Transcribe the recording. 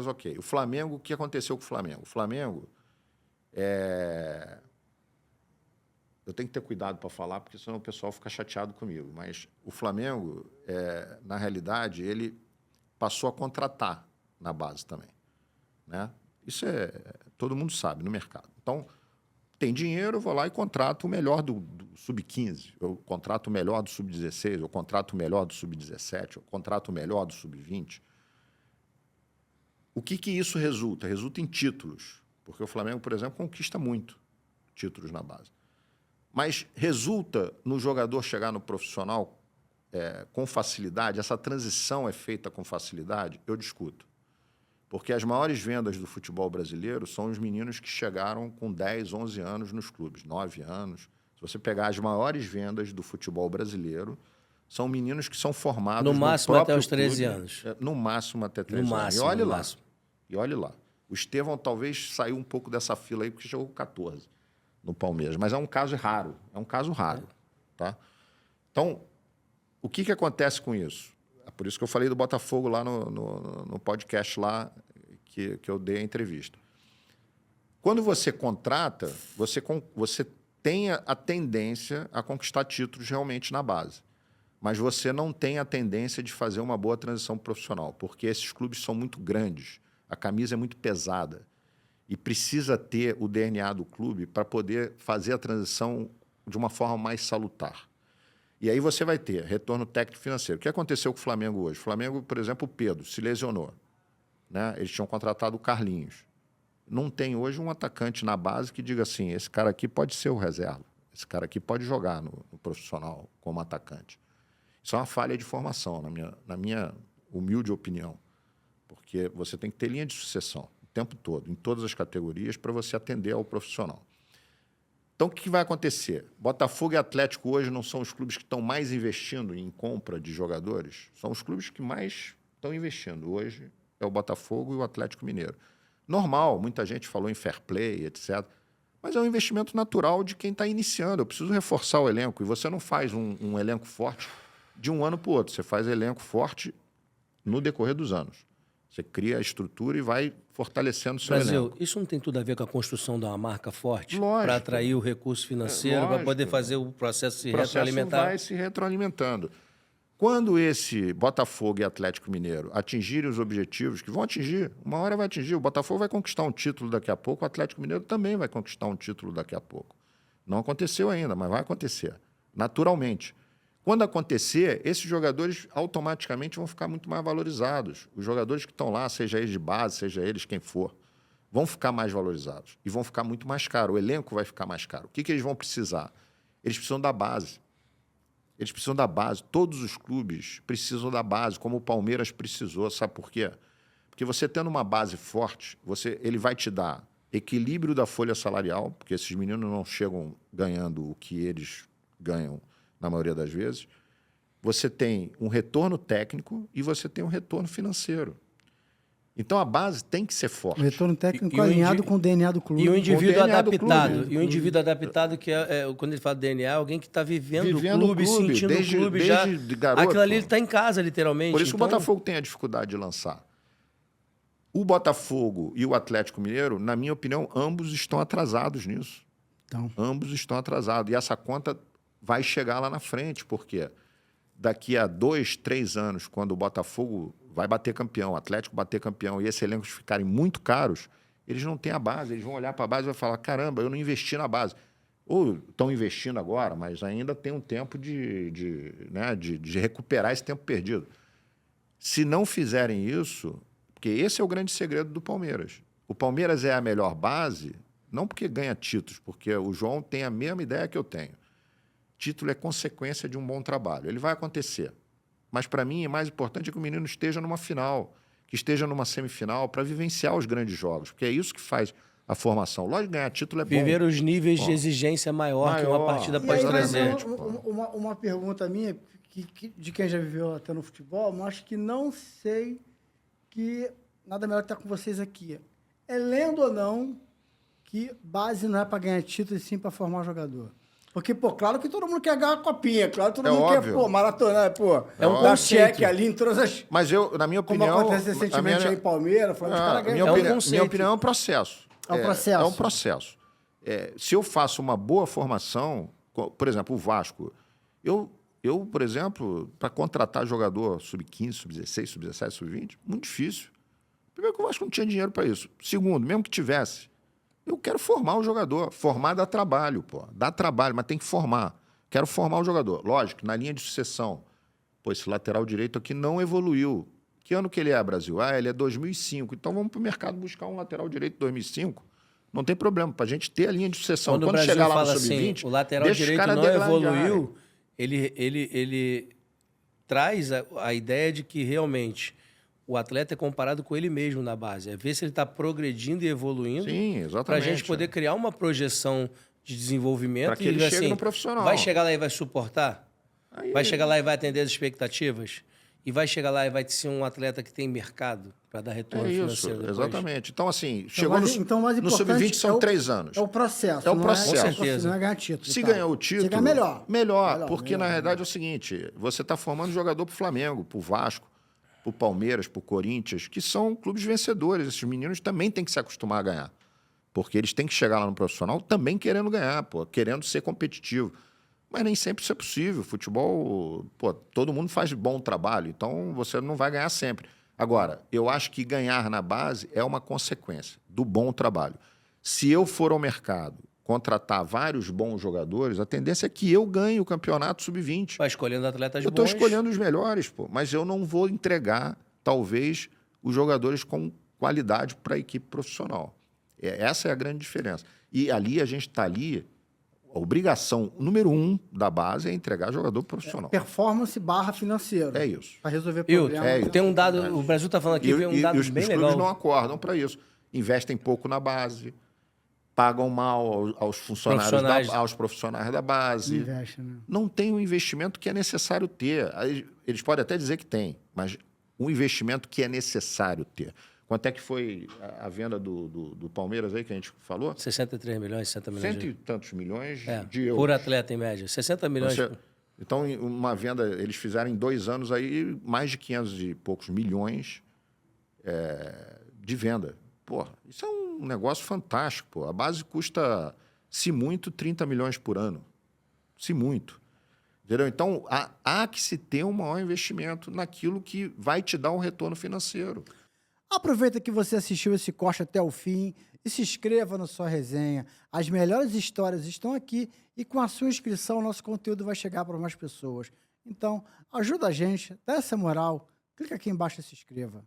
ok. O Flamengo, o que aconteceu com o Flamengo? O Flamengo, eu tenho que ter cuidado para falar, porque senão o pessoal fica chateado comigo. Mas o Flamengo, na realidade, ele passou a contratar na base também, né? Isso todo mundo sabe no mercado. Então, tem dinheiro, eu vou lá e contrato o melhor do sub-15, eu contrato o melhor do sub-16, eu contrato o melhor do sub-17, eu contrato o melhor do sub-20. O que isso resulta? Resulta em títulos, porque o Flamengo, por exemplo, conquista muito títulos na base. Mas resulta no jogador chegar no profissional com facilidade? Essa transição é feita com facilidade? Eu discuto. Porque as maiores vendas do futebol brasileiro são os meninos que chegaram com 10, 11 anos nos clubes, 9 anos. Se você pegar as maiores vendas do futebol brasileiro, são meninos que são formados no máximo até os 13 anos. No máximo até 13 anos. E olhe lá. E olhe lá. O Estevão talvez saiu um pouco dessa fila aí, porque chegou com 14 no Palmeiras. Mas é um caso raro. É um caso raro. Tá? Então, o que acontece com isso? É por isso que eu falei do Botafogo lá no podcast lá que eu dei a entrevista. Quando você contrata, você tem a tendência a conquistar títulos realmente na base. Mas você não tem a tendência de fazer uma boa transição profissional, porque esses clubes são muito grandes, a camisa é muito pesada e precisa ter o DNA do clube para poder fazer a transição de uma forma mais salutar. E aí você vai ter retorno técnico financeiro. O que aconteceu com o Flamengo hoje? O Flamengo, por exemplo, o Pedro se lesionou, né? Eles tinham contratado o Carlinhos. Não tem hoje um atacante na base que diga assim, esse cara aqui pode ser o reserva, esse cara aqui pode jogar no profissional como atacante. Isso é uma falha de formação, na minha humilde opinião. Porque você tem que ter linha de sucessão o tempo todo, em todas as categorias, para você atender ao profissional. Então, o que vai acontecer? Botafogo e Atlético hoje não são os clubes que estão mais investindo em compra de jogadores? São os clubes que mais estão investindo. Hoje é o Botafogo e o Atlético Mineiro. Normal, muita gente falou em fair play, etc. Mas é um investimento natural de quem está iniciando. Eu preciso reforçar o elenco. E você não faz um elenco forte de um ano para o outro. Você faz elenco forte no decorrer dos anos. Você cria a estrutura e vai fortalecendo o seu elenco. Isso não tem tudo a ver com a construção de uma marca forte? Lógico. Para atrair o recurso financeiro, para poder fazer o processo se retroalimentar? O processo vai se retroalimentando. Quando esse Botafogo e Atlético Mineiro atingirem os objetivos, que vão atingir, uma hora vai atingir, o Botafogo vai conquistar um título daqui a pouco, o Atlético Mineiro também vai conquistar um título daqui a pouco. Não aconteceu ainda, mas vai acontecer, naturalmente. Quando acontecer, esses jogadores automaticamente vão ficar muito mais valorizados. Os jogadores que estão lá, seja eles de base, seja eles quem for, vão ficar mais valorizados e vão ficar muito mais caro. O elenco vai ficar mais caro. O que eles vão precisar? Eles precisam da base. Eles precisam da base. Todos os clubes precisam da base, como o Palmeiras precisou. Sabe por quê? Porque você tendo uma base forte, ele vai te dar equilíbrio da folha salarial, porque esses meninos não chegam ganhando o que eles ganham na maioria das vezes. Você tem um retorno técnico e você tem um retorno financeiro. Então, a base tem que ser forte. O retorno técnico alinhado com o DNA do clube. E o indivíduo adaptado. E o indivíduo adaptado, que quando ele fala DNA, alguém que está vivendo o clube, sentindo o clube já. Garoto. Aquilo ali ele está em casa, literalmente. Por isso que o Botafogo tem a dificuldade de lançar. O Botafogo e o Atlético Mineiro, na minha opinião, ambos estão atrasados nisso. Então. Ambos estão atrasados. E essa conta vai chegar lá na frente, porque daqui a 2, 3 anos, quando o Botafogo vai bater campeão, o Atlético bater campeão e esses elencos ficarem muito caros, eles não têm a base, eles vão olhar para a base e vão falar, caramba, eu não investi na base. Ou estão investindo agora, mas ainda tem um tempo de recuperar esse tempo perdido. Se não fizerem isso, porque esse é o grande segredo do Palmeiras. O Palmeiras é a melhor base, não porque ganha títulos, porque o João tem a mesma ideia que eu tenho. Título é consequência de um bom trabalho. Ele vai acontecer. Mas, para mim, é mais importante que o menino esteja numa final, que esteja numa semifinal, para vivenciar os grandes jogos, porque é isso que faz a formação. Lógico, ganhar título é bom. Viver os níveis de exigência maior que uma partida pode trazer. Uma pergunta minha, de quem já viveu até no futebol, mas que não sei que nada melhor que estar com vocês aqui. É lendo ou não que base não é para ganhar título e sim para formar jogador? Porque, pô, claro que todo mundo quer ganhar a copinha, claro que todo mundo óbvio. quer, pô, maratonar, pô. É um dar conceito. cheque ali em todas as... Mas eu, na minha opinião... Como acontece recentemente aí em Palmeiras, foi os caras ganham. Minha opinião é um processo. É um processo. É um processo. Se eu faço uma boa formação, por exemplo, o Vasco, eu por exemplo, para contratar jogador sub-15, sub-16, sub-17, sub-20, muito difícil. Primeiro que o Vasco não tinha dinheiro para isso. Segundo, mesmo que tivesse, eu quero formar o jogador. Formar dá trabalho, pô. Dá trabalho, mas tem que formar. Quero formar o jogador. Lógico, na linha de sucessão. Pô, esse lateral direito aqui não evoluiu. Que ano que ele é, Brasil? Ele é 2005. Então vamos para o mercado buscar um lateral direito de 2005. Não tem problema, para a gente ter a linha de sucessão. Quando o Brasil chegar lá fala no sub-20, assim, o lateral direito não evoluiu, ele traz a ideia de que realmente o atleta é comparado com ele mesmo na base. É ver se ele está progredindo e evoluindo. Sim, exatamente. Para a gente poder criar uma projeção de desenvolvimento. Para que ele chegue no profissional. Vai chegar lá e vai suportar? Aí, vai chegar lá e vai atender as expectativas? E vai chegar lá e vai ser um atleta que tem mercado para dar retorno financeiro depois. Exatamente. Então, assim, Então, chegou no sub-20 são 3 anos. É o processo. É o processo. Com certeza. Não é ganhar título. Se ganhar o título... Se ganhar melhor. Melhor, porque na realidade é o seguinte, você está formando jogador para o Flamengo, para o Vasco, para o Palmeiras, para o Corinthians, que são clubes vencedores. Esses meninos também têm que se acostumar a ganhar. Porque eles têm que chegar lá no profissional também querendo ganhar, pô, querendo ser competitivo. Mas nem sempre isso é possível. Futebol, pô, todo mundo faz bom trabalho, então você não vai ganhar sempre. Agora, eu acho que ganhar na base é uma consequência do bom trabalho. Se eu for ao mercado contratar vários bons jogadores, a tendência é que eu ganhe o campeonato sub-20. Vai escolhendo atletas bons. Eu estou escolhendo os melhores, pô, mas eu não vou entregar, talvez, os jogadores com qualidade para a equipe profissional. Essa é a grande diferença. E ali a gente está ali... A obrigação número 1 da base é entregar jogador profissional. Performance / financeiro. É isso. Para resolver problemas. Tem um dado, o Brasil está falando aqui, um dado bem legal. Os clubes não acordam para isso. Investem pouco na base, pagam mal aos funcionários, aos profissionais da base. Investe, né? Não tem o investimento que é necessário ter. Eles podem até dizer que tem, mas o investimento que é necessário ter. Quanto é que foi a venda do Palmeiras aí que a gente falou? 63 milhões, 60 milhões. 100 e tantos milhões de euros. Por atleta, em média. 60 milhões. Então, uma venda, eles fizeram em 2 anos aí mais de 500 e poucos milhões de venda. Pô, isso é um negócio fantástico. Pô. A base custa, se muito, 30 milhões por ano. Se muito. Entendeu? Então, há que se ter um maior investimento naquilo que vai te dar um retorno financeiro. Aproveita que você assistiu esse corte até o fim e se inscreva na sua resenha. As melhores histórias estão aqui e com a sua inscrição o nosso conteúdo vai chegar para mais pessoas. Então, ajuda a gente, dá essa moral, clica aqui embaixo e se inscreva.